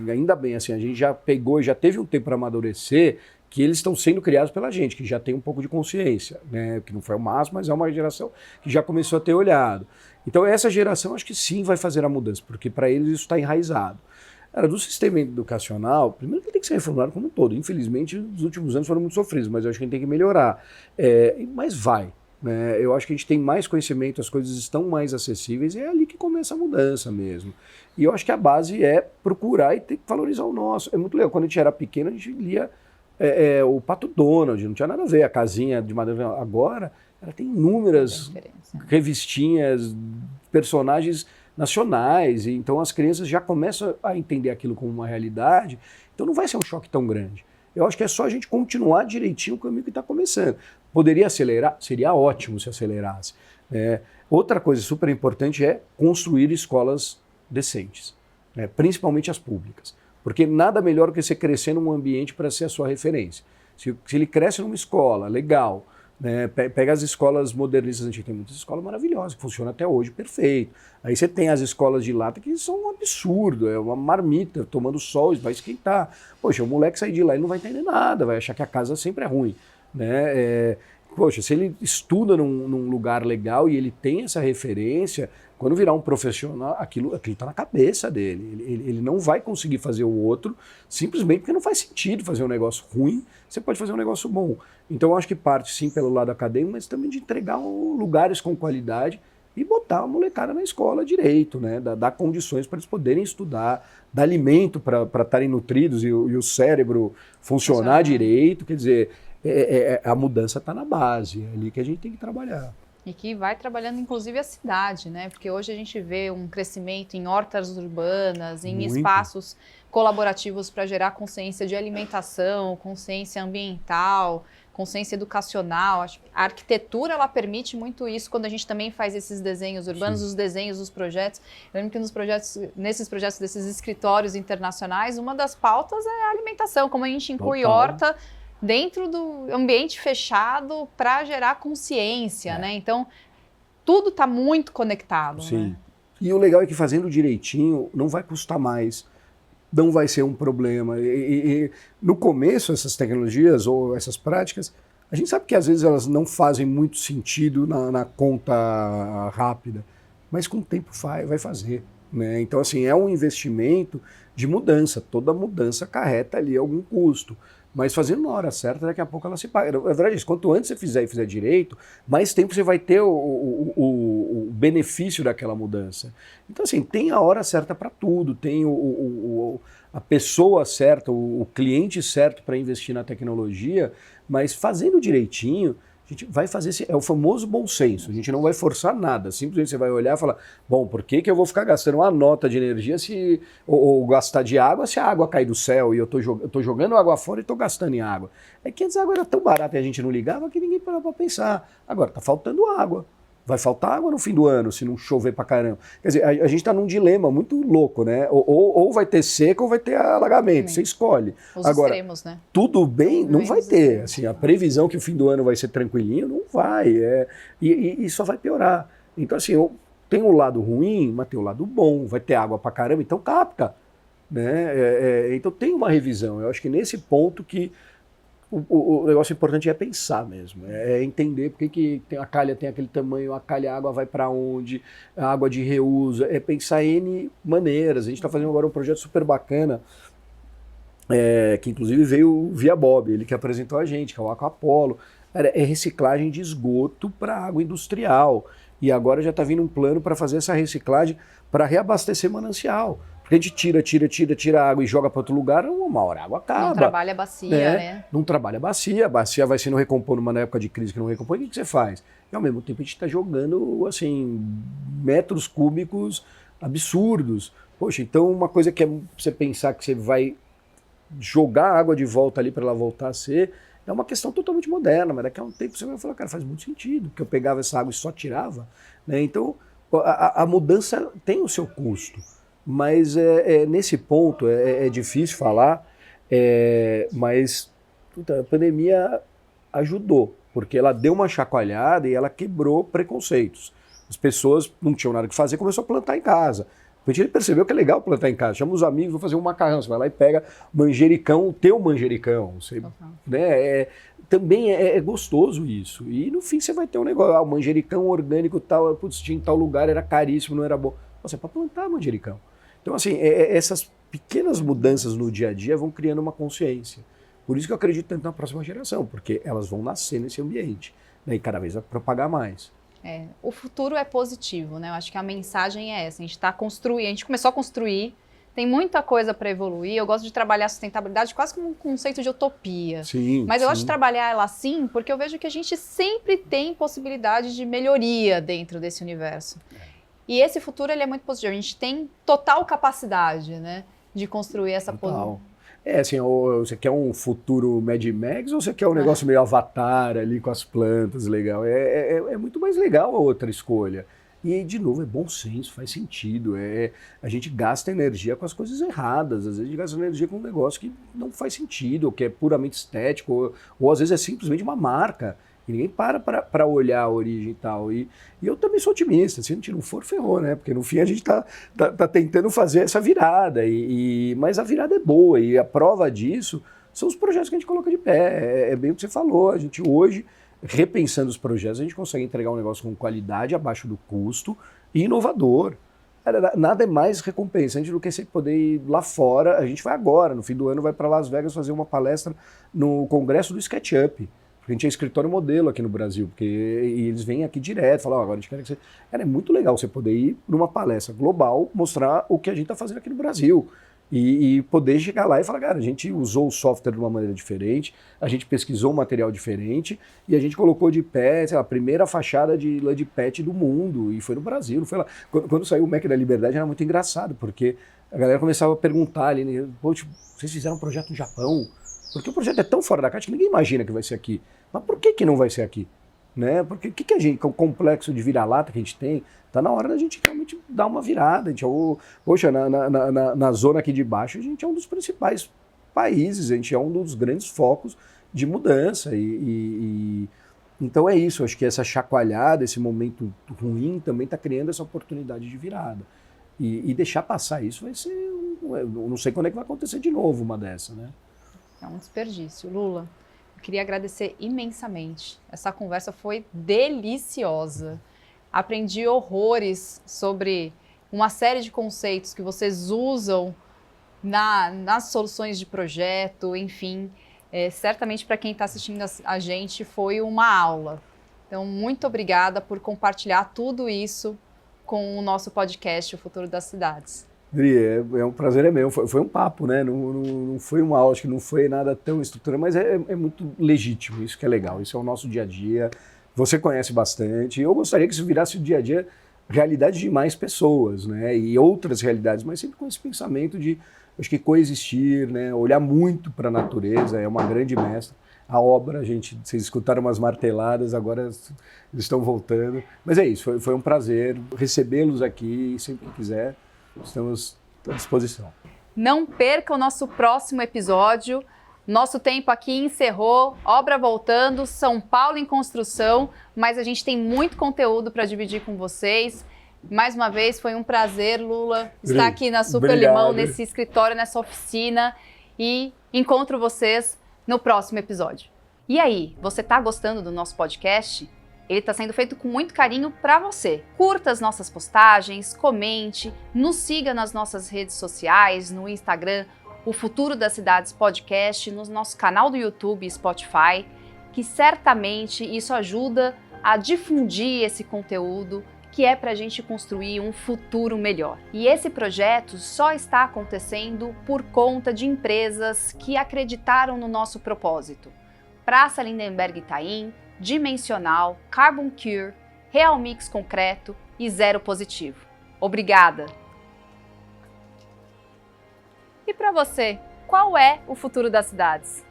Ainda bem, assim, a gente já pegou, já teve um tempo para amadurecer, que eles estão sendo criados pela gente, que já tem um pouco de consciência, né? Que não foi o máximo, mas é uma geração que já começou a ter olhado. Então essa geração acho que sim vai fazer a mudança, porque para eles isso está enraizado. Do sistema educacional, primeiro que ele tem que ser reformulado como um todo. Infelizmente, os últimos anos foram muito sofridos, mas eu acho que a gente tem que melhorar. Mas vai. Né? Eu acho que a gente tem mais conhecimento, as coisas estão mais acessíveis e é ali que começa a mudança mesmo. E eu acho que a base é procurar e ter que valorizar o nosso. É muito legal, quando a gente era pequeno a gente lia o Pato Donald, não tinha nada a ver, a casinha de madeira. Agora, ela tem inúmeras revistinhas, personagens nacionais, e então as crianças já começam a entender aquilo como uma realidade, então não vai ser um choque tão grande. Eu acho que é só a gente continuar direitinho o caminho que está começando. Poderia acelerar? Seria ótimo se acelerasse. Outra coisa super importante é construir escolas decentes, principalmente as públicas, porque nada melhor do que você crescer num ambiente para ser a sua referência. Se ele cresce numa escola legal, pega as escolas modernistas antigas, tem muitas escolas maravilhosas, que funcionam até hoje, perfeito. Aí você tem as escolas de lata que são um absurdo, é uma marmita, tomando sol, vai esquentar. Poxa, o moleque sai de lá e não vai entender nada, vai achar que a casa sempre é ruim. Poxa, se ele estuda num lugar legal e ele tem essa referência, quando virar um profissional, aquilo está na cabeça dele. Ele não vai conseguir fazer o outro simplesmente porque não faz sentido fazer um negócio ruim, você pode fazer um negócio bom. Então eu acho que parte sim pelo lado acadêmico, mas também de entregar lugares com qualidade e botar a molecada na escola direito, dar condições para eles poderem estudar, dar alimento para estarem nutridos e o cérebro funcionar direito, quer dizer, a mudança está na base, é ali que a gente tem que trabalhar. E que vai trabalhando inclusive a cidade, porque hoje a gente vê um crescimento em hortas urbanas, em espaços colaborativos para gerar consciência de alimentação, consciência ambiental, consciência educacional. A arquitetura ela permite muito isso quando a gente também faz esses desenhos urbanos, os desenhos dos projetos. Eu lembro que nesses projetos desses escritórios internacionais, uma das pautas é a alimentação, como a gente inclui horta dentro do ambiente fechado para gerar consciência, Então, tudo está muito conectado. Sim. E o legal é que fazendo direitinho não vai custar mais, não vai ser um problema. E no começo, essas tecnologias ou essas práticas, a gente sabe que às vezes elas não fazem muito sentido na conta rápida, mas com o tempo vai fazer. Então, assim, é um investimento de mudança. Toda mudança acarreta ali algum custo. Mas fazendo na hora certa, daqui a pouco ela se paga. Na verdade, quanto antes você fizer e fizer direito, mais tempo você vai ter o benefício daquela mudança. Então, assim, tem a hora certa para tudo, tem a pessoa certa, o cliente certo para investir na tecnologia, mas fazendo direitinho, a gente vai fazer é o famoso bom senso, a gente não vai forçar nada, simplesmente você vai olhar e falar, bom, por que eu vou ficar gastando uma nota de energia ou gastar de água se a água cai do céu e eu tô jogando água fora e estou gastando em água? É que antes a água era tão barata e a gente não ligava que ninguém parava para pensar. Agora está faltando água. Vai faltar água no fim do ano, se não chover pra caramba. Quer dizer, a gente está num dilema muito louco, Ou vai ter seca ou vai ter alagamento, você escolhe. Os agora, extremos, tudo bem, não vai ter. Assim, a previsão que o fim do ano vai ser tranquilinho, não vai. E só vai piorar. Então, assim, tem o lado ruim, mas tem o lado bom. Vai ter água pra caramba, então capta. Então tem uma revisão. Eu acho que nesse ponto que o negócio importante é pensar mesmo, é entender porque que a calha tem aquele tamanho, a água vai para onde, a água de reuso, é pensar N maneiras. A gente está fazendo agora um projeto super bacana, que inclusive veio via Bob, ele que apresentou a gente, que é o Aquapolo, é reciclagem de esgoto para água industrial. E agora já está vindo um plano para fazer essa reciclagem para reabastecer manancial. Porque a gente tira a água e joga para outro lugar, uma hora a água acaba. Não trabalha a bacia, Não trabalha a bacia vai sendo recompondo numa época de crise que não recompõe, o que você faz? E ao mesmo tempo a gente está jogando, assim, metros cúbicos absurdos. Poxa, então uma coisa que é você pensar que você vai jogar a água de volta ali para ela voltar a ser, é uma questão totalmente moderna, mas daqui a um tempo você vai falar, cara, faz muito sentido, porque eu pegava essa água e só tirava, Então a mudança tem o seu custo. Mas nesse ponto é difícil falar, mas a pandemia ajudou, porque ela deu uma chacoalhada e ela quebrou preconceitos. As pessoas não tinham nada que fazer, começou a plantar em casa. A gente percebeu que é legal plantar em casa. Chama os amigos, vou fazer um macarrão. Você vai lá e pega manjericão, o teu manjericão. Você, também é gostoso isso. E no fim você vai ter um negócio, o manjericão orgânico tal, putz, tinha em tal lugar, era caríssimo, não era bom. Você é para plantar manjericão. Então, assim, essas pequenas mudanças no dia a dia vão criando uma consciência. Por isso que eu acredito tanto na próxima geração, porque elas vão nascer nesse ambiente, e cada vez vai propagar mais. O futuro é positivo, Eu acho que a mensagem é essa. A gente está construindo, a gente começou a construir, tem muita coisa para evoluir. Eu gosto de trabalhar a sustentabilidade quase como um conceito de utopia. Sim, mas eu gosto de trabalhar ela assim porque eu vejo que a gente sempre tem possibilidade de melhoria dentro desse universo. E esse futuro ele é muito positivo. A gente tem total capacidade, né, de construir essa posição. Assim, você quer um futuro Mad Max ou você quer um negócio meio Avatar ali com as plantas, legal? É muito mais legal a outra escolha. E, de novo, é bom senso, faz sentido. A gente gasta energia com as coisas erradas. Às vezes a gente gasta energia com um negócio que não faz sentido, ou que é puramente estético, ou às vezes é simplesmente uma marca. E ninguém para olhar a origem e tal. E eu também sou otimista. Se a gente não for, ferrou, né? Porque no fim a gente tá tentando fazer essa virada. Mas a virada é boa. E a prova disso são os projetos que a gente coloca de pé. É bem o que você falou. A gente hoje, repensando os projetos, a gente consegue entregar um negócio com qualidade, abaixo do custo e inovador. Nada é mais recompensante do que você poder ir lá fora. A gente vai agora, no fim do ano, vai para Las Vegas fazer uma palestra no congresso do SketchUp. A gente é escritório modelo aqui no Brasil, porque eles vêm aqui direto, falam, agora a gente quer que você... Cara, é muito legal você poder ir numa palestra global, mostrar o que a gente está fazendo aqui no Brasil. E poder chegar lá e falar, cara, a gente usou o software de uma maneira diferente, a gente pesquisou um material diferente e a gente colocou de pé, sei lá, a primeira fachada de lã de pet do mundo, e foi no Brasil, não foi lá. Quando saiu o Mac da Liberdade era muito engraçado, porque a galera começava a perguntar ali, né, pô, tipo, vocês fizeram um projeto no Japão? Porque o projeto é tão fora da caixa que ninguém imagina que vai ser aqui. Mas por que não vai ser aqui? Né? Porque o que a gente, com o complexo de vira-lata que a gente tem, tá na hora da gente realmente dar uma virada. A gente poxa, na zona aqui de baixo, a gente é um dos principais países, a gente é um dos grandes focos de mudança. Então é isso, acho que essa chacoalhada, esse momento ruim também está criando essa oportunidade de virada. E deixar passar isso vai ser... Eu não sei quando é que vai acontecer de novo uma dessa, né? É um desperdício. Lula, eu queria agradecer imensamente. Essa conversa foi deliciosa. Aprendi horrores sobre uma série de conceitos que vocês usam nas soluções de projeto, enfim. Certamente para quem está assistindo a gente foi uma aula. Então, muito obrigada por compartilhar tudo isso com o nosso podcast, O Futuro das Cidades. Dri, um prazer é meu, foi um papo, né? Não foi uma aula, acho que não foi nada tão estruturado, mas é muito legítimo, isso que é legal, isso é o nosso dia a dia, você conhece bastante, eu gostaria que isso virasse o dia a dia realidade de mais pessoas, né? E outras realidades, mas sempre com esse pensamento de, acho que coexistir, né? Olhar muito para a natureza, é uma grande mestra. A obra, vocês escutaram umas marteladas, agora eles estão voltando, mas é isso, foi um prazer recebê-los aqui, sempre que quiser. Estamos à disposição. Não perca o nosso próximo episódio. Nosso tempo aqui encerrou, obra voltando, São Paulo em construção, mas a gente tem muito conteúdo para dividir com vocês. Mais uma vez, foi um prazer, Lula, estar aqui na Super Limão, nesse escritório, nessa oficina, e encontro vocês no próximo episódio. E aí, você está gostando do nosso podcast? Ele está sendo feito com muito carinho para você. Curta as nossas postagens, comente, nos siga nas nossas redes sociais, no Instagram, O Futuro das Cidades Podcast, no nosso canal do YouTube e Spotify, que certamente isso ajuda a difundir esse conteúdo que é para a gente construir um futuro melhor. E esse projeto só está acontecendo por conta de empresas que acreditaram no nosso propósito. Praça Lindenberg Itaim, Dimensional, Carbon Cure, Real Mix Concreto e Zero Positivo. Obrigada! E para você, qual é o futuro das cidades?